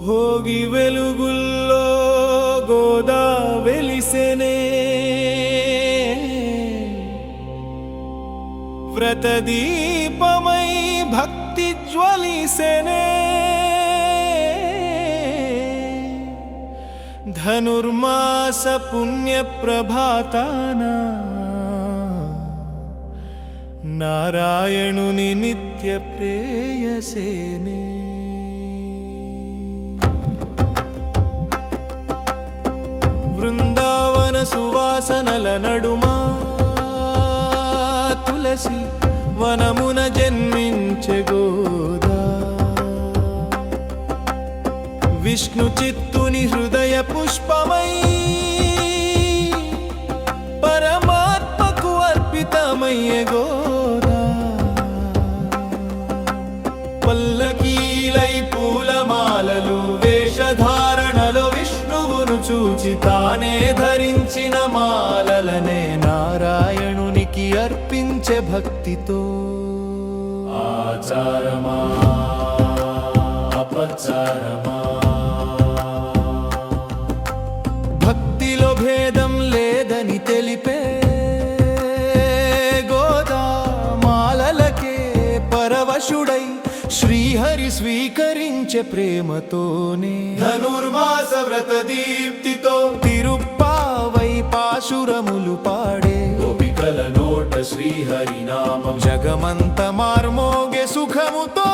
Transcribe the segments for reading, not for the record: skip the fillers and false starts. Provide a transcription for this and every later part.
భోగి వెలుగుల్లో గోదా వెలిసెనే, వ్రతదీపమై భక్తి జ్వలిసెనే, ధనుర్మాస పుణ్య ప్రభాతాన నారాయణుని నిత్య ప్రేయసేనే. వృందావన సువాసనల నడుమా తులసి వనమున జన్మించె గోదా, విష్ణు చిత్తుని హృదయ పుష్పమై పరమాత్మకు అర్పితమయ్యె గోదా. పల్లకీలై పూలమాలలు వేషధారణలో విష్ణువును చూచి తానే ధరించిన మాలలనే నారాయణునికి అర్పించే భక్తితో. ఆచారమా అపచారమా, భక్తిలో భేదం లేదని తెలిపే గోదా మాలలకే పరవశుడై శ్రీహరి స్వీకరించే ప్రేమతోనే. ధనుర్మాస వ్రత దీప్తితో తిరుప్పావై పాశురములు పాడే గోపికల నోట శ్రీహరి నామం జగమంత మార్మోగే సుఖముతో.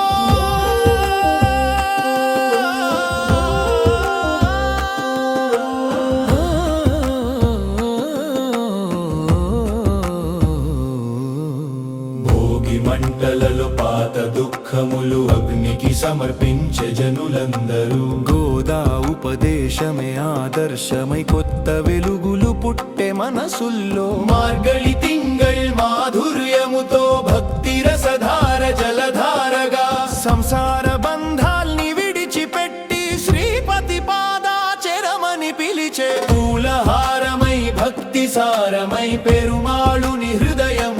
మంటలలో పాత దుఃఖములు అగ్నికి సమర్పించే జనులందరూ గోదా ఉపదేశమే ఆదర్శమై కొత్త వెలుగులు పుట్టే మనసుల్లో. మార్గళి తింగళ్ మాధుర్యముతో భక్తి రసధార జలధారగా సంసార బంధాల్ని విడిచిపెట్టి శ్రీపతి పాదాచరమని పిలిచే పూలహారమై భక్తి సారమై పెరుమాళుని హృదయం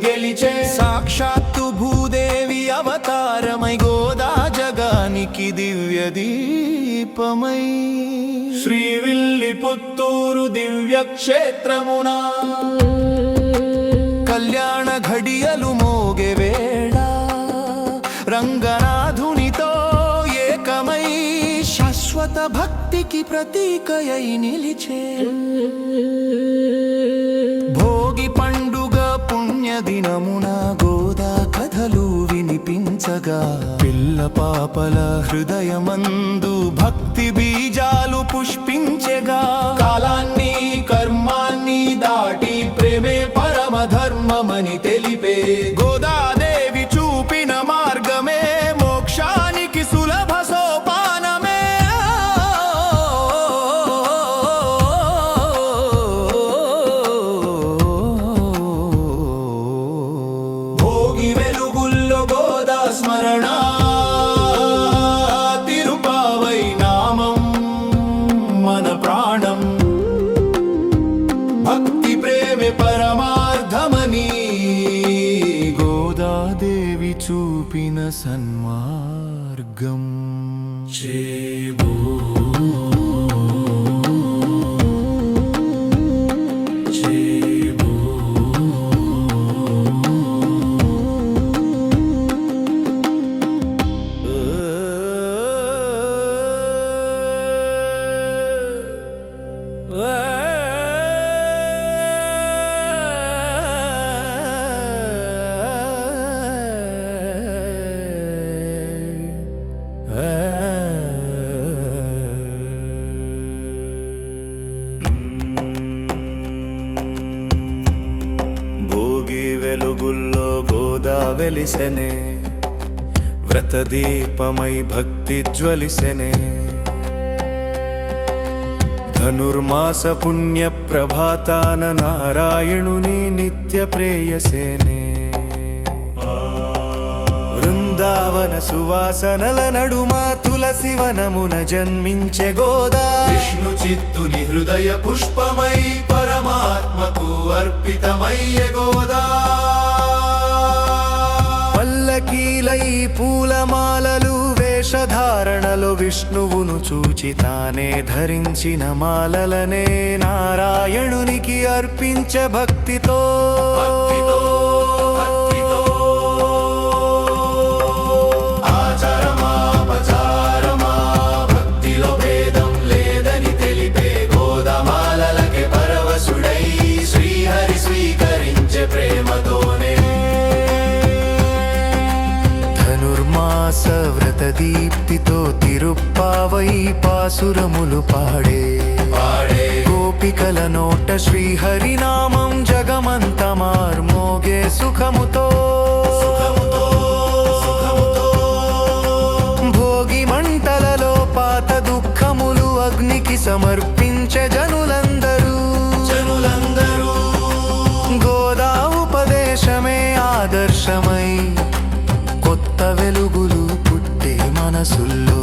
గెలిచే. సాక్షాత్తు భూదేవి అవతారమై గోదా జగానికి దివ్య దీపమై శ్రీవిల్లి పుత్తూరు దివ్య క్షేత్రమున కళ్యాణ ఘడియలు మోగే వేళ రంగనాథునితో ఏకమై శాశ్వత భక్తికి ప్రతీకయై నిలిచే. భోగి పండుగ పుణ్య దినమున గోదా కథలు వినిపించగా పిల్ల పాపల హృదయమందు భక్తి బీజాలు పుష్పించెగా. కాలాన్ని కర్మాన్ని దాటి ప్రేమే పరమ ధర్మమని తెలిపే గోదాదేవి చూపిన మార్గమే మోక్షానికి సులభ సోపానమే. భోగి వెలుగుల్లో గోదా స్మరణ తిరుపావై నామం మన ప్రాణం. భక్తి ప్రేమే పరమార్థమని గోదాదేవి చూపిన సన్మార్గం. చేబో వెలుగుల్లో గోదా వెలిసెనే, వ్రతదీపమై భక్తి జ్వలిసెనే, ధనుర్మాస పుణ్య ప్రభాతాన నారాయణుని నిత్య ప్రేయసేనే. వృందావన సువాసనల నడుమా తులసి వనమున జన్మించె గోదా, విష్ణు చిత్తుని హృదయ పుష్పమై పరమాత్మకు అర్పితమయ్యె గోదా. పల్లకీలై పూలమాలలు వేష వేషధారణలో విష్ణువును చూచి తానే ధరించిన మాలలనే నారాయణునికి అర్పించే భక్తితో ఆచారమా భక్తిలో భేదం లేదని తెలిపే గోదామాలకే పరవశుడై శ్రీహరి స్వీకరించే ప్రేమతోనే ధనుర్మాస వ్రత దీప్తితో తిరుప్పావై పాసురములు పాడే గోపికల నోట శ్రీహరినామం జగమంత మార్మోగే సుఖముతో భోగి మంటలలో పాత దుఃఖములు అగ్నికి సమర్పించే జనులందరూ గోదా ఉపదేశమే ఆదర్శమై కొత్త వెలుగులు పుట్టే మనసుల్లో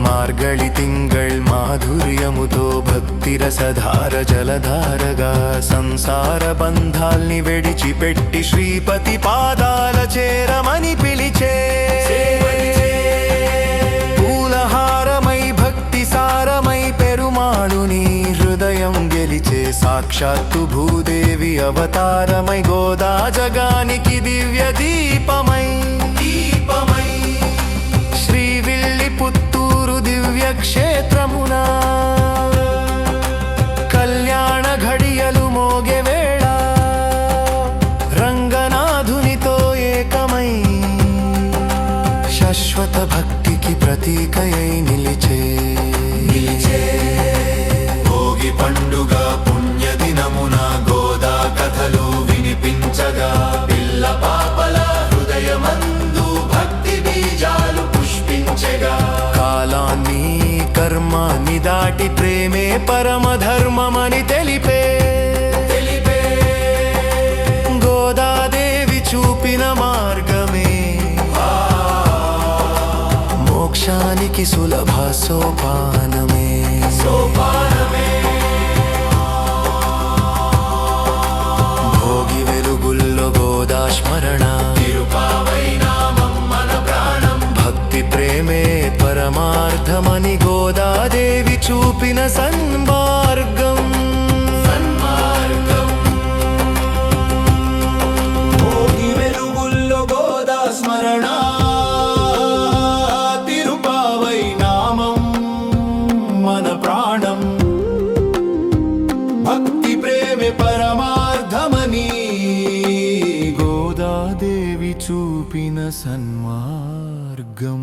మార్గళి తింగళ్ మాధుర్యముతో భక్తి రసధార జలధారగా సంసార బంధాల్ని విడిచిపెట్టి శ్రీపతి పాదాల చేరమని పిలిచే పూలహారమై భక్తి సారమై పెరుమాళుని హృదయం గెలిచే సాక్షాత్తు భూదేవి అవతారమై గోదా జగానికి దివ్య దీపమై పుత్తూరు దివ్య క్షేత్రమున కళ్యాణ ఘడియలు మోగే వేళ రంగనాథునితో ఏకమై శాశ్వత భక్తికి ప్రతీకయై నిలిచే భోగి పండుగ పుణ్యదినమున గోదా కథలు వినిపించగా పిల్ల పాపల హృదయమందు భక్తి బీజాలు కాలాన్ని కర్మాన్ని దాటి ప్రేమే పరమధర్మమని తెలిపే గోదాదేవి చూపిన మార్గమే మోక్షానికి సులభ సోపానమే భోగి వెలుగుల్లో గోదా స్మరణ ప్రేమే పరమార్థమని గోదాదేవి చూపిన సన్మార్గం భోగి వెలుగుల్లో గోదా స్మరణ తిరుపావై నామం మన ప్రాణం భక్తి ప్రేమే పరమార్థమని గోదాదేవి చూపిన సన్మార్గం.